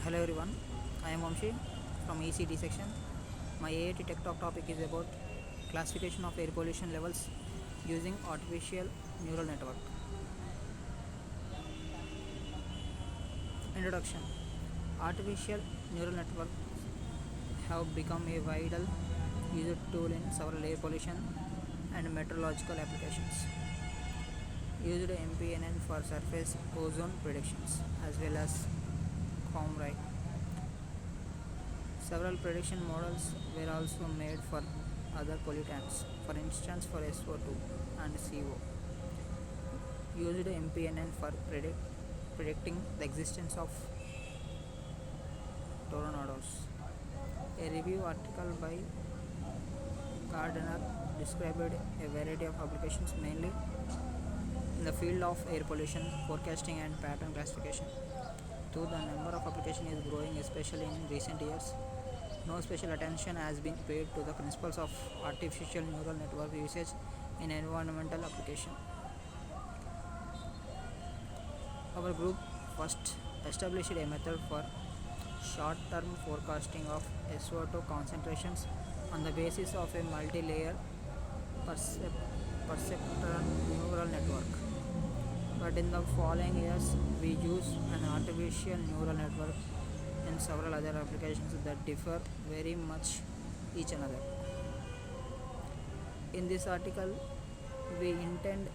Hello everyone, I am Vamshi from ECT section. My AIT Tech Talk topic is about classification of air pollution levels using artificial neural network. Introduction. Artificial neural networks have become a vital used tool in several air pollution and meteorological applications. Used MPNN for surface ozone predictions as well as COMRI. Several prediction models were also made for other pollutants, for instance for SO2 and CO. Used MPNN for predicting the existence of tornadoes. A review article by Gardner described a variety of applications mainly in the field of air pollution, forecasting and pattern classification. Though the number of applications is growing, especially in recent years, no special attention has been paid to the principles of artificial neural network usage in environmental application. Our group first established a method for short-term forecasting of SO2 concentrations on the basis of a multi-layer perceptron neural network. But in the following years, we use an artificial neural network in several other applications that differ very much each another. In this article, we intend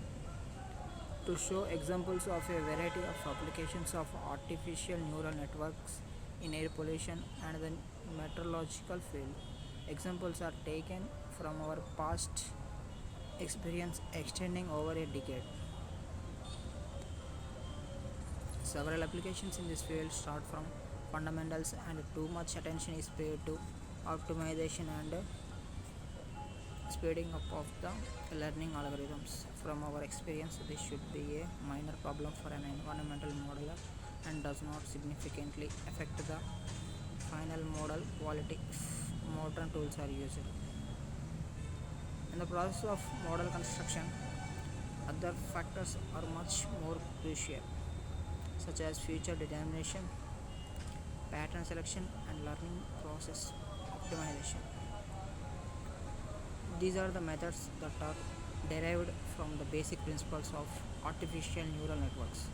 to show examples of a variety of applications of artificial neural networks in air pollution and the meteorological field. Examples are taken from our past experience extending over a decade. Several applications in this field start from fundamentals and too much attention is paid to optimization and speeding up of the learning algorithms. From our experience, this should be a minor problem for an environmental modeler and does not significantly affect the final model quality if modern tools are used. In the process of model construction, other factors are much more crucial, such as feature determination, pattern selection, and learning process optimization. These are the methods that are derived from the basic principles of artificial neural networks.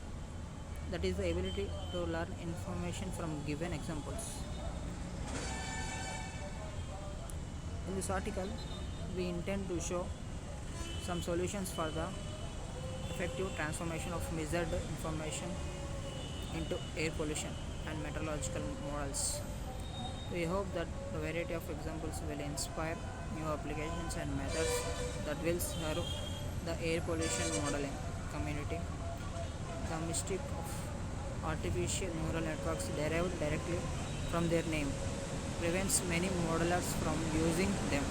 That is the ability to learn information from given examples. In this article, we intend to show some solutions for the effective transformation of measured information into air pollution and meteorological models. We hope that the variety of examples will inspire new applications and methods that will serve the air pollution modeling community. The mystique of artificial neural networks derived directly from their name prevents many modelers from using them.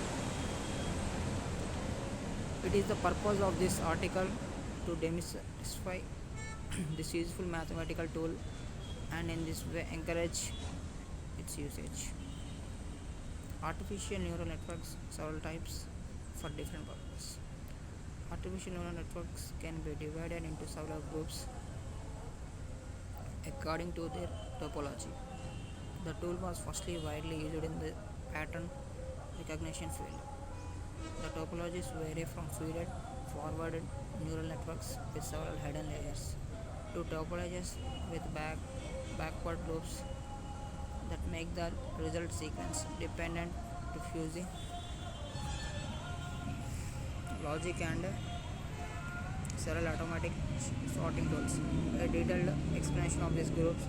It is the purpose of this article to demystify this useful mathematical tool and in this way encourage its usage. Artificial neural networks several types for different purposes. Artificial neural networks can be divided into several groups according to their topology. The tool was firstly widely used in the pattern recognition field. The topologies vary from feeded forwarded neural networks with several hidden layers to topologies with backward loops that make the result sequence dependent to fuzzy logic and several automatic sorting tools. A detailed explanation of these groups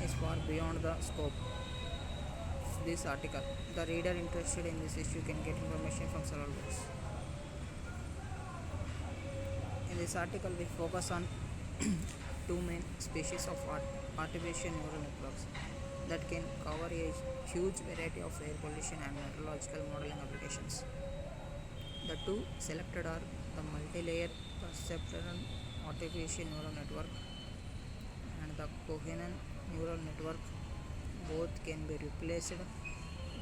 is far beyond the scope of this article. The reader interested in this issue can get information from several books. In this article, we focus on two main species of artificial neural networks that can cover a huge variety of air pollution and meteorological modeling applications. The two selected are the multi-layer perceptron artificial neural network and the coherent neural network. Both can be replaced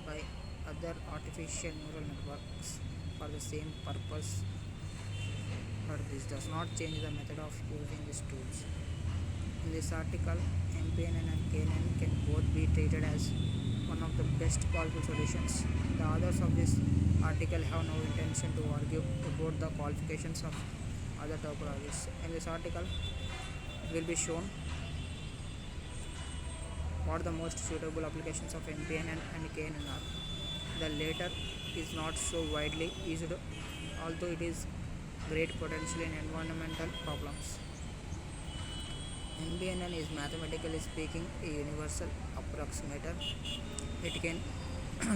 by other artificial neural networks for the same purpose, but this does not change the method of using these tools. In this article, MPNN and KNN can both be treated as one of the best possible solutions. The authors of this article have no intention to argue about the qualifications of other topologies. In this article, it will be shown what the most suitable applications of MPNN and KNN are. The latter is not so widely used, although it is great potential in environmental problems. MPNN is mathematically speaking a universal approximator. It can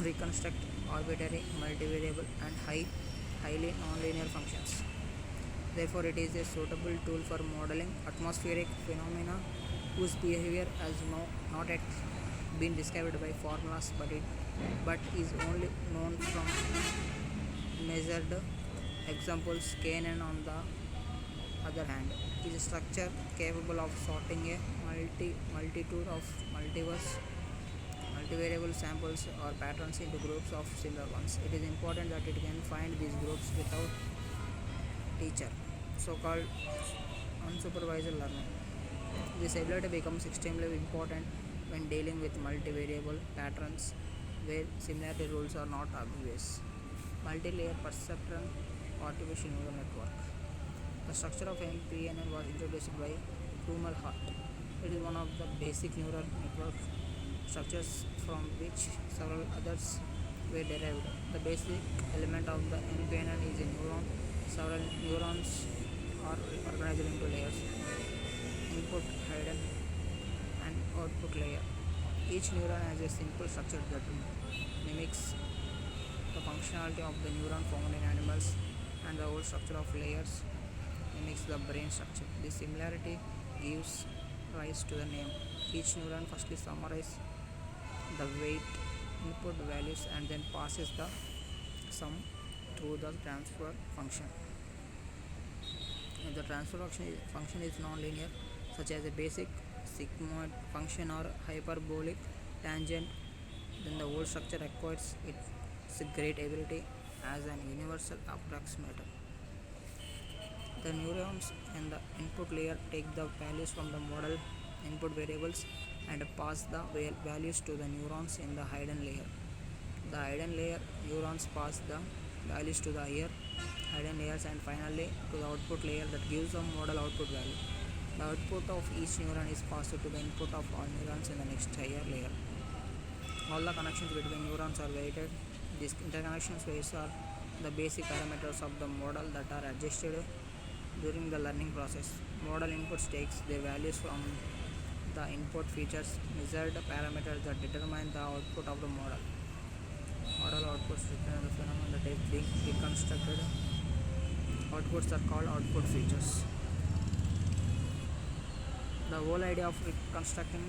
reconstruct arbitrary, multivariable, and highly nonlinear functions. Therefore, it is a suitable tool for modeling atmospheric phenomena whose behavior has not yet been described by formulas, but is only known from measured examples. KNN, on the other hand, is a structure capable of sorting a multitude of multivariable samples or patterns into groups of similar ones. It is important that it can find these groups without teacher, so-called unsupervised learning. This ability becomes extremely important when dealing with multivariable patterns where similarity rules are not obvious. Multi-layer perceptron artificial neural network. The structure of MPNN was introduced by Rumelhart. It is one of the basic neural network structures from which several others were derived. The basic element of the MPNN is a neuron. Several neurons are organized into layers: input, hidden, and output layer. Each neuron has a simple structure that mimics the functionality of the neuron found in animals, and the whole structure of layers mimics the brain structure. This similarity gives rise to the name. Each neuron firstly summarizes the weight input values and then passes the sum through the transfer function. If the transfer function is nonlinear, such as a basic sigmoid function or hyperbolic tangent, then the whole structure acquires its great ability as an universal approximator. The neurons in the input layer take the values from the model input variables and pass the values to the neurons in the hidden layer. The hidden layer neurons pass the values to the higher hidden layers and finally to the output layer that gives the model output value. The output of each neuron is passed to the input of all neurons in the next higher layer. All the connections between neurons are weighted. These interconnection weights are the basic parameters of the model that are adjusted during the learning process. Model inputs takes their values from the input features, measured parameters that determine the output of the model. Model outputs represent the phenomenon that is being reconstructed. Outputs are called output features. The whole idea of reconstructing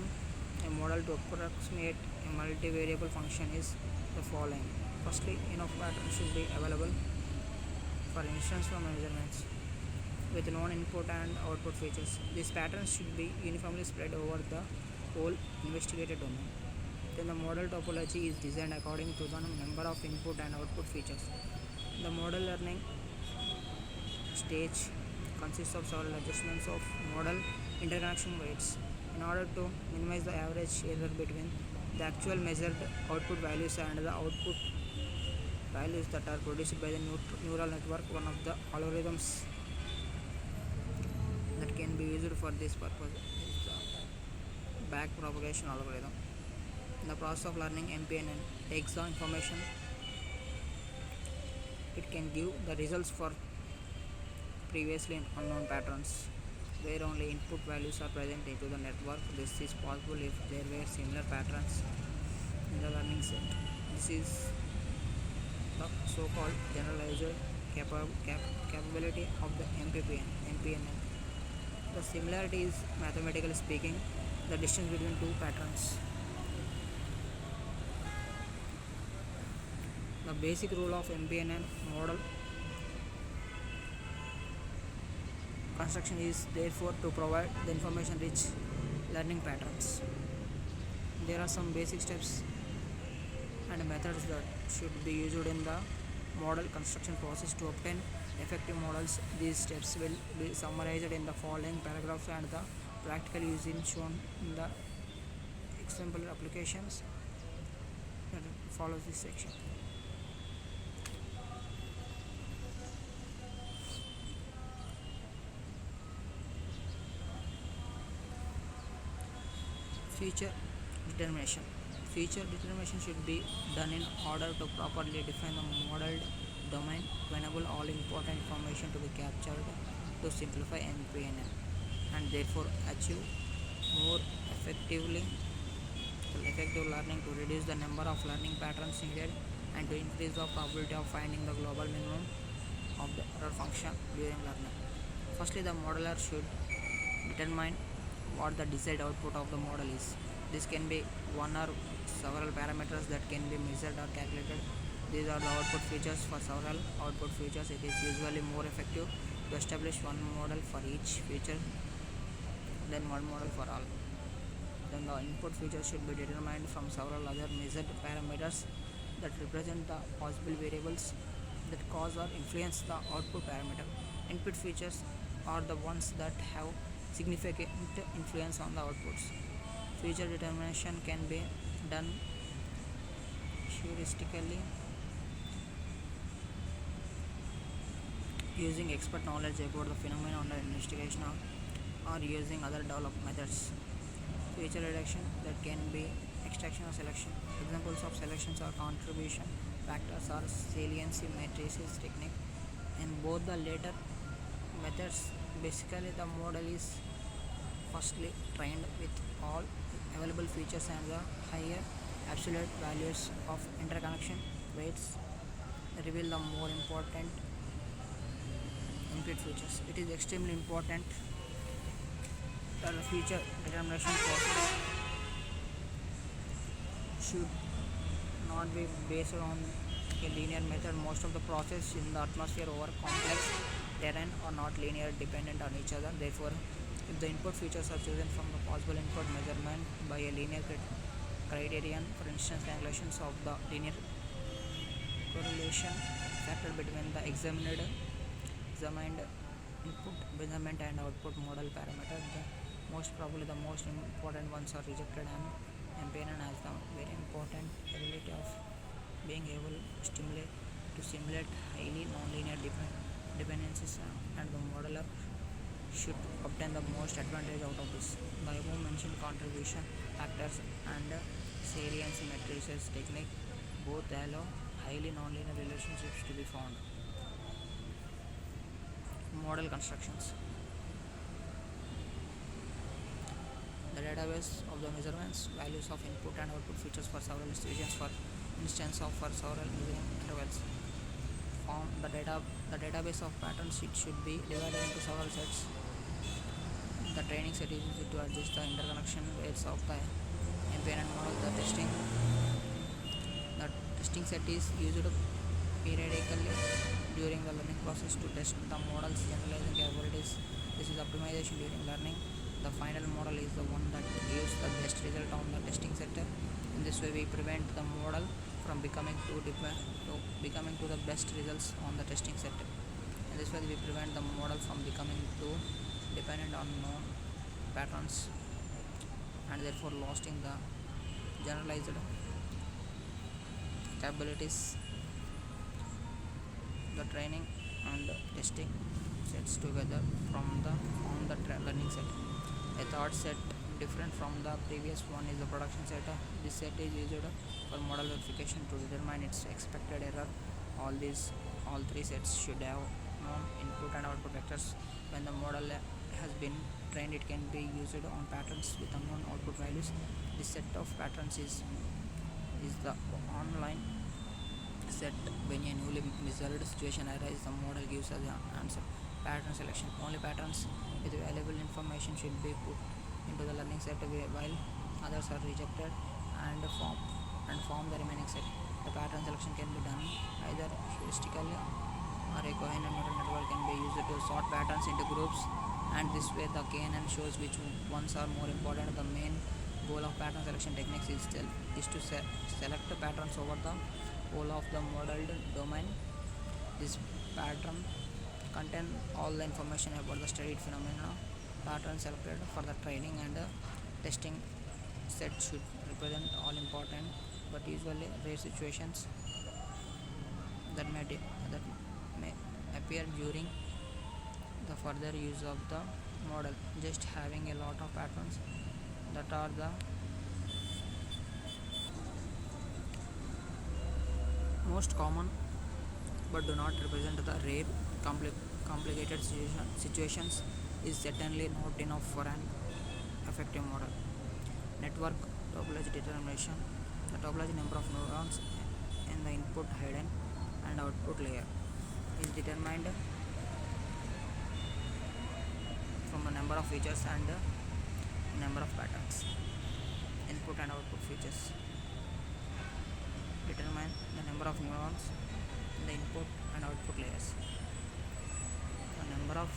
a model to approximate a multivariable function is the following. Firstly, enough patterns should be available for instance from measurements with known input and output features. These patterns should be uniformly spread over the whole investigated domain. Then the model topology is designed according to the number of input and output features. The model learning stage consists of several adjustments of model interconnection weights in order to minimize the average error between the actual measured output values and the output values that are produced by the neural network. One of the algorithms that can be used for this purpose is the backpropagation algorithm. In the process of learning, MPNN takes the information. It can give the results for previously unknown patterns where only input values are present into the network. This is possible if there were similar patterns in the learning set. This is the so-called generalized capability of the MPNN. The similarity is, mathematically speaking, the distance between two patterns. The basic rule of MPNN model construction is therefore to provide the information rich learning patterns. There are some basic steps and methods that should be used in the model construction process to obtain effective models. These steps will be summarized in the following paragraphs and the practical use is shown in the simple applications that follows this section. Feature determination. Feature determination should be done in order to properly define the modeled domain to enable all important information to be captured to simplify MPNM and therefore achieve more effectively effective learning, to reduce the number of learning patterns needed and to increase the probability of finding the global minimum of the error function during learning. Firstly, the modeler should determine what the desired output of the model is. This can be one or several parameters that can be measured or calculated. These are the output features. For several output features, it is usually more effective to establish one model for each feature than one model for all. Then the input features should be determined from several other measured parameters that represent the possible variables that cause or influence the output parameter. Input features are the ones that have significant influence on the outputs. Feature determination can be done heuristically using expert knowledge about the phenomenon under investigation or using other developed methods. Feature reduction, that can be extraction or selection. Examples of selections are contribution factors or saliency matrices technique. In both the later methods, basically the model is firstly trained with all available features and the higher absolute values of interconnection weights reveal the more important input features. It is extremely important that the feature determination process should not be based on a linear method. Most of the process in the atmosphere over complex terrain are not linear dependent on each other. Therefore, if the input features are chosen from the possible input measurement by a linear criterion, for instance, calculations of the linear correlation factor between the examined input measurement and output model parameter, most probably the most important ones are rejected, and MPNN has the very important ability of being able to simulate highly nonlinear dependencies, and the modeler should obtain the most advantage out of this. The above mentioned contribution factors and saliency matrices technique both allow highly nonlinear relationships to be found. Model constructions. The database of the measurements, values of input and output features for several institutions, for instance of for several measuring intervals. Form the database of patterns. It should be divided into several sets. The training set is used to adjust the interconnection weights of the MPNN model. The testing set is used periodically during the learning process to test the model's generalizing capabilities. This is optimization during learning. The final model is the one that gives the best result on the testing set. In this way, we prevent the model from becoming to the best results on the testing set. In this way, we prevent the model from becoming too dependent on known patterns and therefore losing the generalized capabilities. The training and testing sets together from the learning set. A third set different from the previous one is the production set. This set is used for model verification to determine its expected error. All three sets should have known input and output vectors. When the model has been trained, it can be used on patterns with unknown output values. This set of patterns is the online set. When a newly measured situation arises, the model gives us the answer. Pattern selection. Only patterns with valuable information should be put into the learning set, while others are rejected and form the remaining set. The pattern selection can be done either heuristically or a coherent neural network can be used to sort patterns into groups, and this way the KNN shows which ones are more important. The main goal of pattern selection techniques is to select patterns over the whole of the modeled domain. This pattern contain all the information about the studied phenomena. Pattern selected for the training and testing set should represent all important but usually rare situations that may appear during the further use of the model. Just having a lot of patterns that are the most common but do not represent the rare complicated situations is certainly not enough for an effective model. Network topology determination. The topology number of neurons in the input hidden and output layer is determined from the number of features and the number of patterns. Input and output features determine the number of neurons in the input and output layers. The number of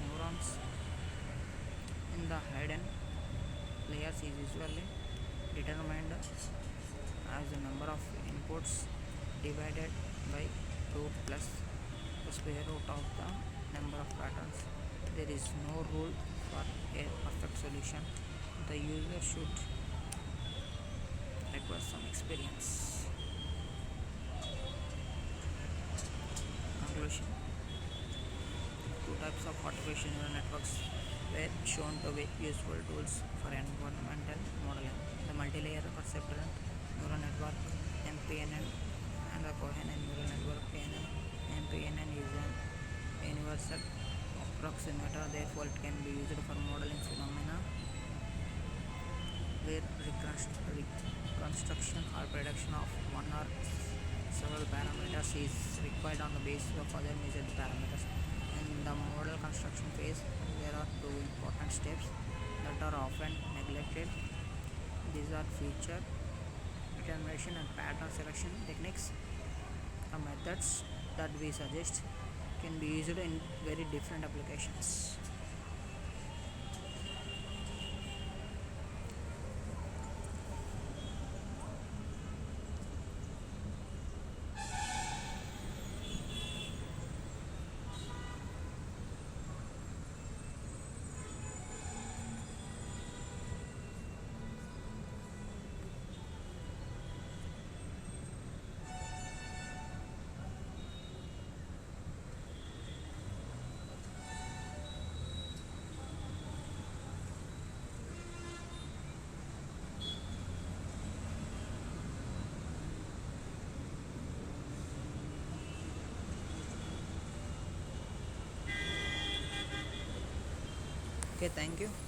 neurons in the hidden layers is usually determined as the number of inputs divided by root plus the square root of the number of patterns. There is no rule for a perfect solution. The user should require some experience. Conclusion. Two types of artificial neural networks were shown to be useful tools for environmental modeling. The multi-layer perceptual neural network MPNN and the coherent neural network KNN. MPNN is an universal approximator, therefore it can be used for modeling phenomena where reconstruction or prediction of one or several parameters is required on the basis of other measured parameters. In the model construction phase, there are two important steps that are often neglected. These are feature determination and pattern selection techniques. The methods that we suggest can be used in very different applications. Okay, thank you.